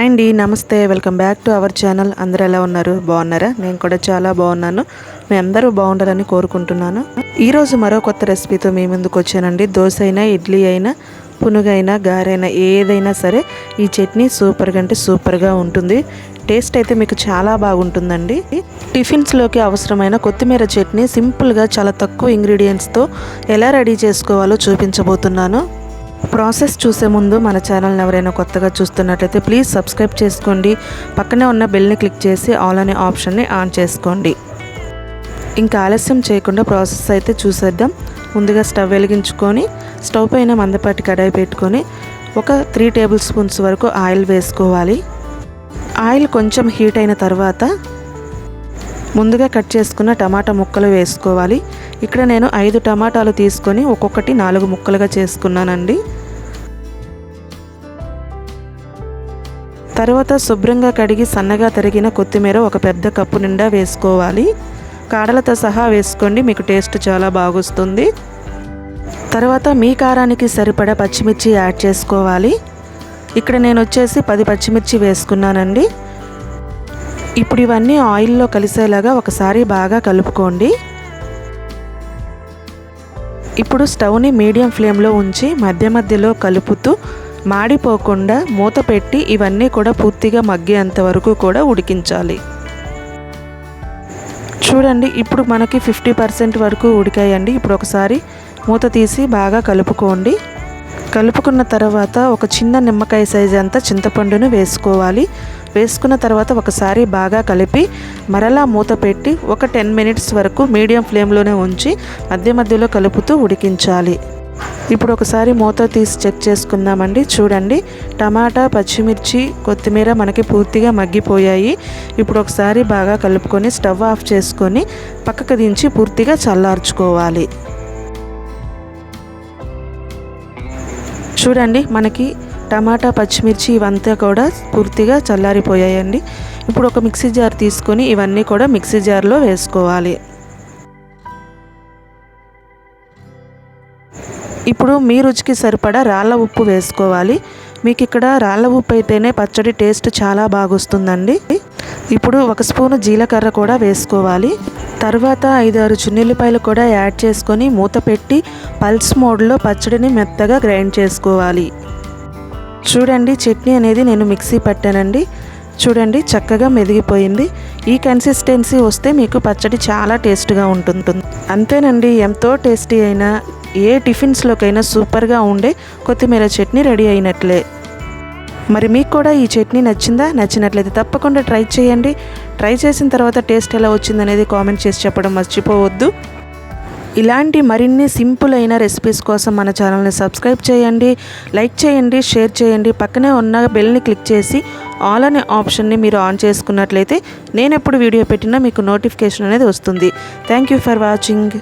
Hi అండి, నమస్తే. Welcome back to our channel. అందరూ ఎలా ఉన్నారు? బాగున్నారా? నేను కూడా చాలా బాగున్నాను. మీ అందరూ బాగుండాలని కోరుకుంటున్నాను. ఈరోజు మరో కొత్త రెసిపీతో మీ ముందుకు వచ్చానండి. దోశ అయినా, ఇడ్లీ అయినా, పునుగైనా, గారైనా ఏదైనా సరే ఈ చట్నీ సూపర్గా అంటే సూపర్గా ఉంటుంది. టేస్ట్ అయితే మీకు చాలా బాగుంటుందండి. టిఫిన్స్లోకి అవసరమైన కొత్తిమీర చట్నీ సింపుల్గా చాలా తక్కువ ఇంగ్రీడియంట్స్తో ఎలా రెడీ చేసుకోవాలో చూపించబోతున్నాను. ప్రాసెస్ చూసే ముందు మన ఛానల్ని ఎవరైనా కొత్తగా చూస్తున్నట్లయితే ప్లీజ్ సబ్స్క్రైబ్ చేసుకోండి. పక్కనే ఉన్న బెల్ని క్లిక్ చేసి ఆల్ అనే ఆప్షన్ని ఆన్ చేసుకోండి. ఇంకా ఆలస్యం చేయకుండా ప్రాసెస్ అయితే చూసేద్దాం. ముందుగా స్టవ్ వెలిగించుకొని స్టవ్ పైన మందపాటి కడాయి పెట్టుకొని ఒక 3 టేబుల్ స్పూన్స్ వరకు ఆయిల్ వేసుకోవాలి. ఆయిల్ కొంచెం హీట్ అయిన తర్వాత ముందుగా కట్ చేసుకున్న టమాటా ముక్కలు వేసుకోవాలి. ఇక్కడ నేను 5 టమాటాలు తీసుకొని ఒక్కొక్కటి 4 ముక్కలుగా చేసుకున్నానండి. తర్వాత శుభ్రంగా కడిగి సన్నగా తరిగిన కొత్తిమీర ఒక పెద్ద కప్పు నిండా వేసుకోవాలి. కాడలతో సహా వేసుకోండి, మీకు టేస్ట్ చాలా బాగొస్తుంది. తర్వాత మీ కారానికి సరిపడా పచ్చిమిర్చి యాడ్ చేసుకోవాలి. ఇక్కడ నేను వచ్చేసి 10 పచ్చిమిర్చి వేసుకున్నానండి. ఇప్పుడు ఇవన్నీ ఆయిల్లో కలిసేలాగా ఒకసారి బాగా కలుపుకోండి. ఇప్పుడు స్టవ్ని మీడియం ఫ్లేమ్లో ఉంచి మధ్య మధ్యలో కలుపుతూ మాడిపోకుండా మూత పెట్టి ఇవన్నీ కూడా పూర్తిగా మగ్గేంత వరకు కూడా ఉడికించాలి. చూడండి, ఇప్పుడు మనకి 50% వరకు ఉడికాయండి. ఇప్పుడు ఒకసారి మూత తీసి బాగా కలుపుకోండి. కలుపుకున్న తర్వాత ఒక చిన్న నిమ్మకాయ సైజు అంతా చింతపండును వేసుకోవాలి. వేసుకున్న తర్వాత ఒకసారి బాగా కలిపి మరలా మూత పెట్టి ఒక 10 మినిట్స్ వరకు మీడియం ఫ్లేమ్లోనే ఉంచి మధ్య మధ్యలో కలుపుతూ ఉడికించాలి. ఇప్పుడు ఒకసారి మూత తీసి చెక్ చేసుకుందామండి. చూడండి, టమాటా, పచ్చిమిర్చి, కొత్తిమీర మనకి పూర్తిగా మగ్గిపోయాయి. ఇప్పుడు ఒకసారి బాగా కలుపుకొని స్టవ్ ఆఫ్ చేసుకొని పక్కకు దించి పూర్తిగా చల్లార్చుకోవాలి. చూడండి, మనకి టమాటా, పచ్చిమిర్చి ఇవంతా కూడా పూర్తిగా చల్లారిపోయాయండి. ఇప్పుడు ఒక మిక్సీ జార్ తీసుకొని ఇవన్నీ కూడా మిక్సీ జార్లో వేసుకోవాలి. ఇప్పుడు మీ రుచికి సరిపడా రాళ్ళ ఉప్పు వేసుకోవాలి. మీకు ఇక్కడ రాళ్ళ ఉప్పు అయితేనే పచ్చడి టేస్ట్ చాలా బాగొస్తుందండి. ఇప్పుడు 1 స్పూను జీలకర్ర కూడా వేసుకోవాలి. తర్వాత 5-6 చున్నుల్లిపాయలు కూడా యాడ్ చేసుకొని మూత పెట్టి పల్స్ మోడ్లో పచ్చడిని మెత్తగా గ్రైండ్ చేసుకోవాలి. చూడండి, చట్నీ అనేది నేను మిక్సీ పట్టానండి. చూడండి, చక్కగా మెదిగిపోయింది. ఈ కన్సిస్టెన్సీ వస్తే మీకు పచ్చడి చాలా టేస్ట్గా ఉంటుంది. అంతేనండి, ఎంతో టేస్టీ అయినా ఏ టిఫిన్స్లోకైనా సూపర్గా ఉండే కొత్తిమీర చట్నీ రెడీ అయినట్లే. మరి మీకు కూడా ఈ చట్నీ నచ్చిందా? నచ్చినట్లయితే తప్పకుండా ట్రై చేయండి. ట్రై చేసిన తర్వాత టేస్ట్ ఎలా వచ్చిందనేది కామెంట్ చేసి చెప్పడం మర్చిపోవద్దు. ఇలాంటి మరిన్ని సింపుల్ అయిన రెసిపీస్ కోసం మన ఛానల్ని సబ్స్క్రైబ్ చేయండి, లైక్ చేయండి, షేర్ చేయండి. పక్కనే ఉన్న బెల్ని క్లిక్ చేసి ఆల్ అనే ఆప్షన్ని మీరు ఆన్ చేసుకున్నట్లయితే నేను ఎప్పుడు వీడియో పెట్టినా మీకు నోటిఫికేషన్ అనేది వస్తుంది. Thank you for watching.